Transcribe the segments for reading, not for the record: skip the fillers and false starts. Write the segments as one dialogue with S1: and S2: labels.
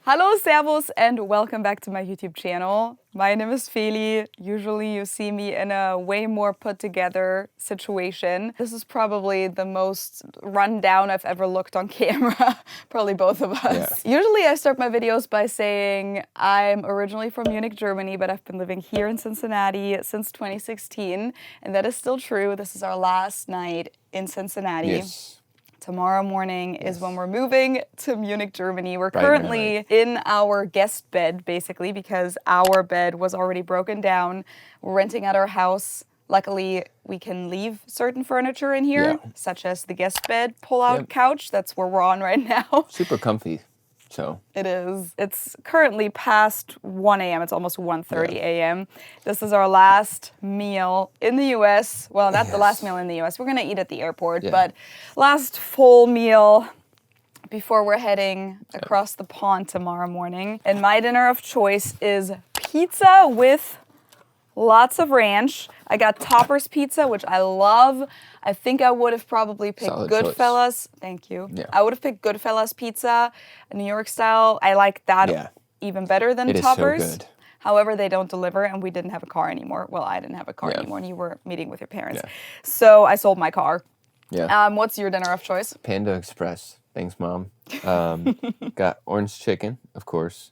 S1: Hallo, servus, and welcome back to my YouTube channel. My name is Feli. Usually you see me in a way more put together situation. This is probably the most run down I've ever looked on camera. Probably both of us. Yeah. Usually I start my videos by saying I'm originally from Munich, Germany, but I've been living here in Cincinnati since 2016. And that is still true. This is our last night in Cincinnati.
S2: Yes.
S1: Tomorrow morning is when we're moving to Munich, Germany. We're currently in our guest bed, basically, because our bed was already broken down. We're renting out our house. Luckily, we can leave certain furniture in here, such as the guest bed pull-out couch. That's where we're on right now.
S2: Super comfy. So
S1: it is. It's currently past 1 a.m. It's almost 1:30 a.m. This is our last meal in the U.S. Well, not the last meal in the U.S. We're going to eat at the airport, but last full meal before we're heading across the pond tomorrow morning. And my dinner of choice is pizza with lots of ranch. I got Topper's pizza, which I love. I think I would have probably picked Goodfellas. Thank you. Yeah. I would have picked Goodfellas pizza, New York style. I like that even better than Topper's.
S2: It is so good.
S1: However, they don't deliver, and we didn't have a car anymore. Well, I didn't have a car anymore, and you were meeting with your parents. Yeah. So I sold my car.
S2: Yeah.
S1: What's your dinner of choice?
S2: Panda Express. Thanks, Mom. Got orange chicken, of course,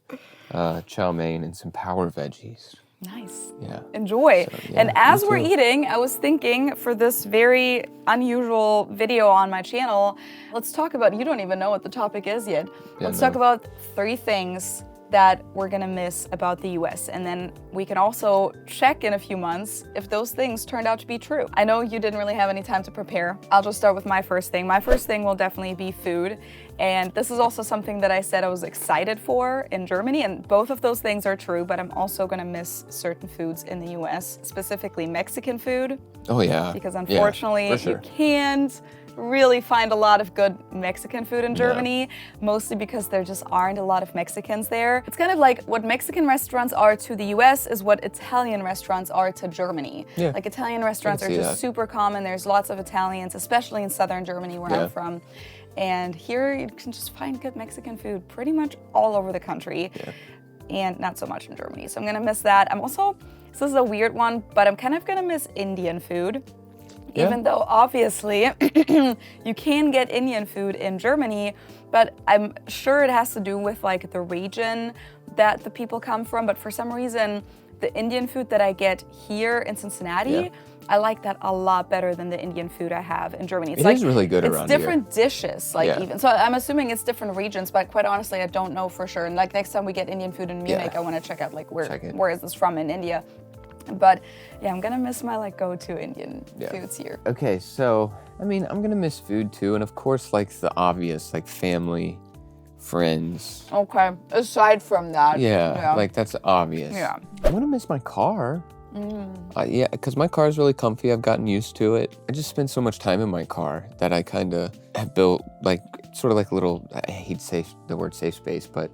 S2: chow mein, and some power veggies.
S1: Nice.
S2: Yeah.
S1: Enjoy. So, and as we're eating, I was thinking for this very unusual video on my channel, let's talk about, you don't even know what the topic is yet. Let's talk about 3 things that we're gonna miss about the US. And then we can also check in a few months if those things turned out to be true. I know you didn't really have any time to prepare. I'll just start with my first thing. My first thing will definitely be food. And this is also something that I said I was excited for in Germany, and both of those things are true, but I'm also gonna miss certain foods in the US, specifically Mexican food.
S2: Oh yeah.
S1: Because unfortunately, you can't really find a lot of good Mexican food in Germany, mostly because there just aren't a lot of Mexicans there. It's kind of like what Mexican restaurants are to the US is what Italian restaurants are to Germany. Yeah. Like Italian restaurants are just super common. There's lots of Italians, especially in southern Germany where I'm from. And here you can just find good Mexican food pretty much all over the country. And not so much in Germany. So I'm gonna miss that. I'm also, this is a weird one, but I'm kind of gonna miss Indian food. Even though obviously you can get Indian food in Germany, but I'm sure it has to do with like the region that the people come from. But for some reason, the Indian food that I get here in Cincinnati, I like that a lot better than the Indian food I have in Germany.
S2: It is really good around here.
S1: It's different dishes, like even. So I'm assuming it's different regions, but quite honestly, I don't know for sure. And like next time we get Indian food in Munich, I want to check out like where is this from in India. But yeah, I'm gonna miss my like go-to Indian foods here.
S2: Okay, so I mean, I'm gonna miss food too, and of course, like the obvious, like family, friends.
S1: Okay, aside from that.
S2: Yeah, like that's obvious. Yeah. I'm gonna miss my car. Yeah, because my car is really comfy. I've gotten used to it. I just spend so much time in my car that I kind of have built like sort of like a little. I hate to say the word safe space, but.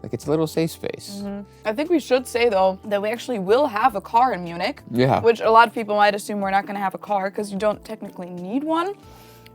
S2: Like it's a little safe space.
S1: I think we should say though that we actually will have a car in Munich.
S2: Yeah.
S1: Which a lot of people might assume we're not gonna have a car because you don't technically need one.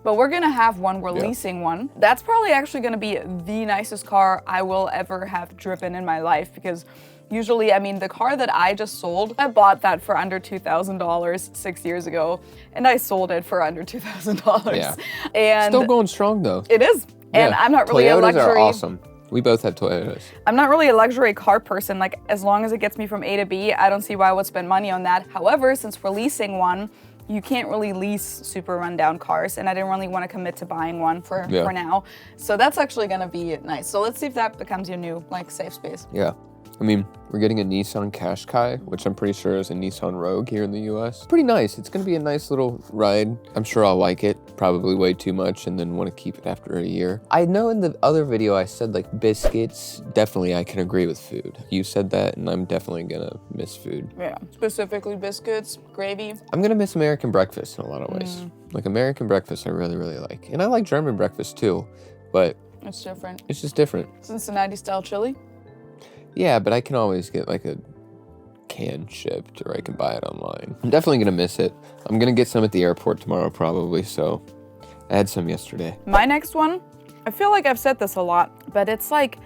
S1: But we're gonna have one, we're leasing one. That's probably actually gonna be the nicest car I will ever have driven in my life because usually, I mean, the car that I just sold, I bought that for under $2,000 6 years ago, and I sold it for under $2,000.
S2: Yeah.
S1: And
S2: still going strong though.
S1: It is. And I'm not really a luxury.
S2: Toyotas are awesome. We both have Toyotas.
S1: I'm not really a luxury car person. Like, as long as it gets me from A to B, I don't see why I would spend money on that. However, since we're leasing one, you can't really lease super rundown cars, and I didn't really want to commit to buying one for now. So that's actually gonna be nice. So let's see if that becomes your new, like, safe space.
S2: Yeah. I mean, we're getting a Nissan Qashqai, which I'm pretty sure is a Nissan Rogue here in the US. Pretty nice. It's gonna be a nice little ride. I'm sure I'll like it, probably way too much, and then want to keep it after a year. I know in the other video I said like biscuits, definitely I can agree with food. You said that, and I'm definitely gonna miss food.
S1: Yeah, specifically biscuits, gravy.
S2: I'm gonna miss American breakfast in a lot of ways. Like American breakfast I really, really like. And I like German breakfast too, but
S1: it's different.
S2: It's just different.
S1: Cincinnati style chili?
S2: Yeah, but I can always get like a can shipped or I can buy it online. I'm definitely gonna miss it. I'm gonna get some at the airport tomorrow probably, so I had some yesterday.
S1: My next one, I feel like I've said this a lot, but it's like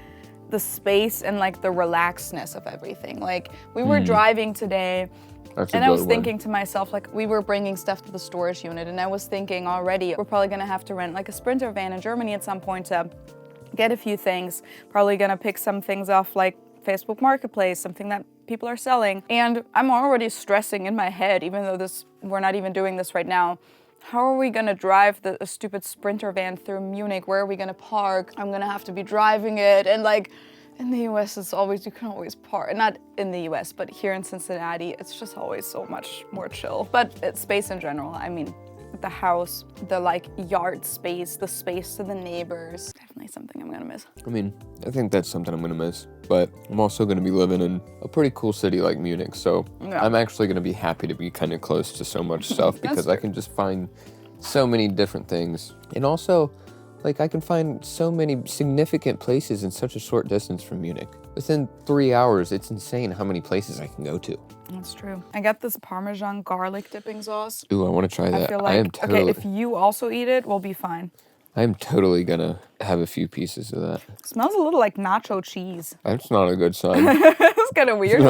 S1: the space and like the relaxedness of everything. Like we were driving today and I was thinking to myself, like we were bringing stuff to the storage unit and I was thinking already we're probably gonna have to rent like a Sprinter van in Germany at some point to get a few things. Probably gonna pick some things off like Facebook Marketplace, something that people are selling. And I'm already stressing in my head, even though we're not even doing this right now. How are we gonna drive the stupid Sprinter van through Munich? Where are we gonna park? I'm gonna have to be driving it. And like in the US, you can always park. Not in the US, but here in Cincinnati, it's just always so much more chill. But it's space in general. I mean, the house, the like yard space, the space to the neighbors. Definitely something I'm gonna miss.
S2: I mean, I think that's something I'm gonna miss, but I'm also gonna be living in a pretty cool city like Munich, so yeah. I'm actually gonna be happy to be kind of close to so much stuff because I can just find so many different things. And also, like I can find so many significant places in such a short distance from Munich. Within 3 hours, it's insane how many places I can go to.
S1: That's true. I got this Parmesan garlic dipping sauce.
S2: Ooh, I want to try that.
S1: I feel like, okay, if you also eat it, we'll be fine.
S2: I am totally gonna have a few pieces of that.
S1: It smells a little like nacho cheese.
S2: That's not a good sign.
S1: It's kind of weird.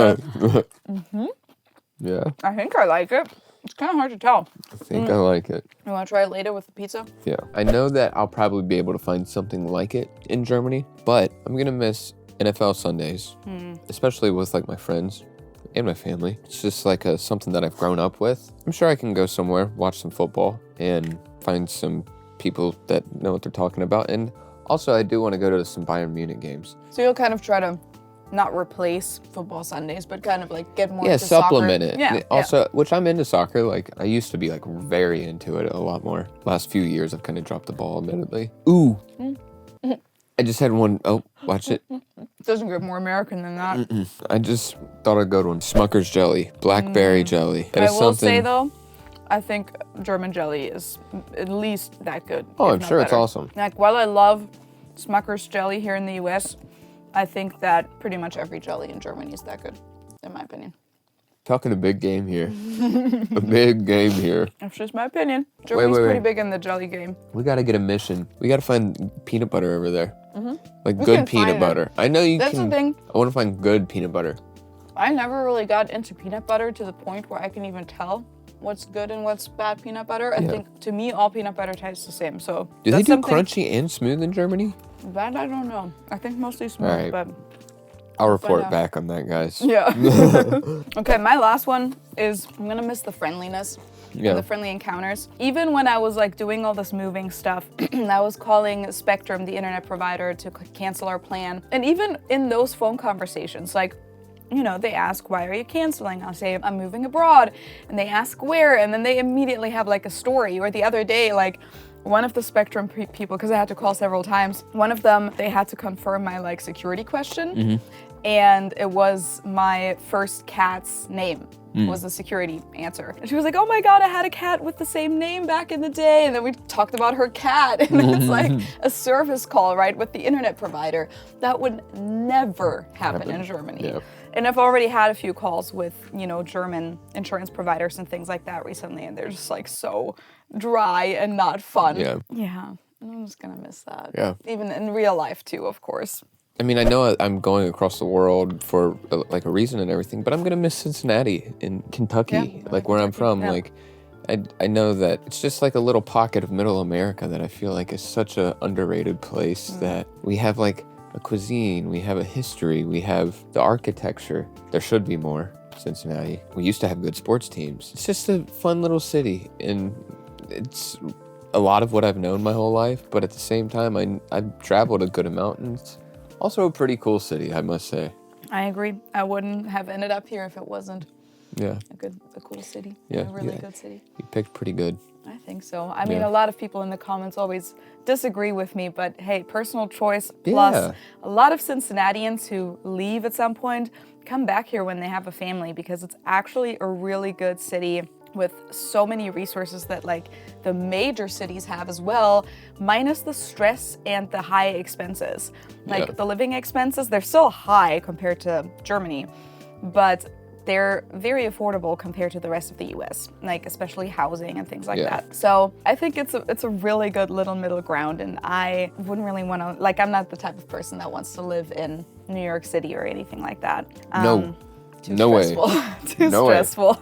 S2: Yeah.
S1: I think I like it. It's kind of hard to tell.
S2: I think I like it.
S1: You want to try it later with the pizza?
S2: Yeah. I know that I'll probably be able to find something like it in Germany, but I'm gonna miss NFL Sundays, especially with like my friends and my family. It's just like something that I've grown up with. I'm sure I can go somewhere, watch some football, and find some people that know what they're talking about. And also, I do want to go to some Bayern Munich games.
S1: So you'll kind of try to not replace football Sundays, but kind of like get more
S2: into supplement
S1: soccer.
S2: It.
S1: Yeah.
S2: Also, which I'm into soccer. Like I used to be like very into it a lot more. Last few years, I've kind of dropped the ball, admittedly. Ooh. I just had one. Oh, watch it.
S1: It doesn't get more American than that.
S2: I just thought I'd go to one. Smucker's jelly, blackberry jelly.
S1: I will say though, I think German jelly is at least that good.
S2: Oh, I'm sure it's awesome.
S1: Like while I love Smucker's jelly here in the US, I think that pretty much every jelly in Germany is that good, in my opinion.
S2: Talking a big game here. A big game here.
S1: That's just my opinion. Germany's pretty big in the jelly game.
S2: We gotta get a mission. We gotta find peanut butter over there. Like good peanut butter. I know you can.
S1: That's the thing.
S2: I want to find good peanut butter.
S1: I never really got into peanut butter to the point where I can even tell what's good and what's bad peanut butter. I think to me all peanut butter tastes the same. So
S2: do they do crunchy and smooth in Germany?
S1: That I don't know. I think mostly smooth, but
S2: I'll report back on that, guys.
S1: Yeah. Okay, my last one is I'm gonna miss the friendliness. Yeah. The friendly encounters. Even when I was like doing all this moving stuff, I was calling Spectrum, the internet provider, to cancel our plan. And even in those phone conversations, like, you know, they ask, why are you canceling? I'll say, I'm moving abroad. And they ask where, and then they immediately have like a story. Or the other day, like, one of the Spectrum people, because I had to call several times, one of them, they had to confirm my like security question. And it was my first cat's name was the security answer. And she was like, oh my God, I had a cat with the same name back in the day. And then we talked about her cat. And it's like a service call, right, with the internet provider. That would never happen in Germany. Yeah. And I've already had a few calls with, you know, German insurance providers and things like that recently. And they're just like so dry and not fun. Yeah. Yeah. I'm just gonna miss that. Yeah. Even in real life too, of course.
S2: I mean, I know I'm going across the world for like a reason and everything, but I'm gonna miss Cincinnati in Kentucky, like where I'm from. Yeah. Like, I know that it's just like a little pocket of Middle America that I feel like is such a underrated place. That we have like a cuisine, we have a history, we have the architecture. There should be more. Cincinnati. We used to have good sports teams. It's just a fun little city, and it's a lot of what I've known my whole life. But at the same time, I've traveled a good amount, and it's also a pretty cool city, I must say.
S1: I agree. I wouldn't have ended up here if it wasn't a cool city. Yeah, a really good city.
S2: You picked pretty good.
S1: I think so. I mean, a lot of people in the comments always disagree with me, but hey, personal choice. Plus, a lot of Cincinnatians who leave at some point come back here when they have a family because it's actually a really good city with so many resources that like the major cities have as well, minus the stress and the high expenses. Like the living expenses, they're still high compared to Germany, but they're very affordable compared to the rest of the US, like especially housing and things like
S2: Yeah.
S1: that. So I think it's a really good little middle ground, and I wouldn't really want to, like, I'm not the type of person that wants to live in New York City or anything like that.
S2: No.
S1: Too
S2: No way.
S1: stressful. Too
S2: No way.
S1: stressful.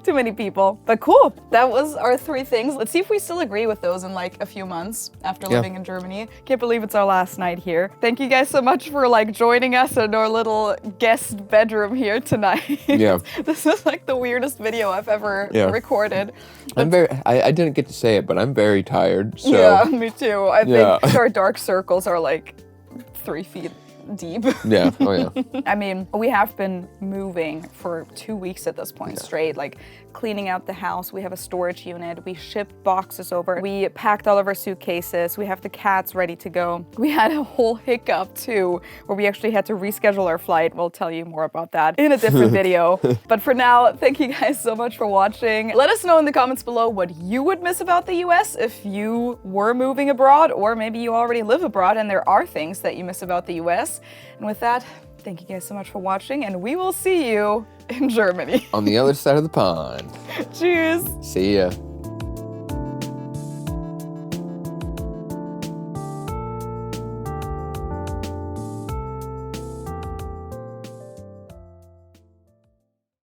S1: Too many people. But cool. That was our 3 things. Let's see if we still agree with those in like a few months after living in Germany. Can't believe it's our last night here. Thank you guys so much for like joining us in our little guest bedroom here tonight.
S2: Yeah.
S1: This is like the weirdest video I've ever recorded.
S2: I didn't get to say it, but I'm very tired. So
S1: Yeah, me too. I think our dark circles are like 3 feet deep.
S2: Yeah. Oh yeah.
S1: I mean, we have been moving for 2 weeks at this point straight, like cleaning out the house. We have a storage unit. We shipped boxes over. We packed all of our suitcases. We have the cats ready to go. We had a whole hiccup too, where we actually had to reschedule our flight. We'll tell you more about that in a different video. But for now, thank you guys so much for watching. Let us know in the comments below what you would miss about the US if you were moving abroad, or maybe you already live abroad and there are things that you miss about the US. And with that, thank you guys so much for watching, and we will see you in Germany.
S2: On the other side of the pond.
S1: Cheers.
S2: See ya.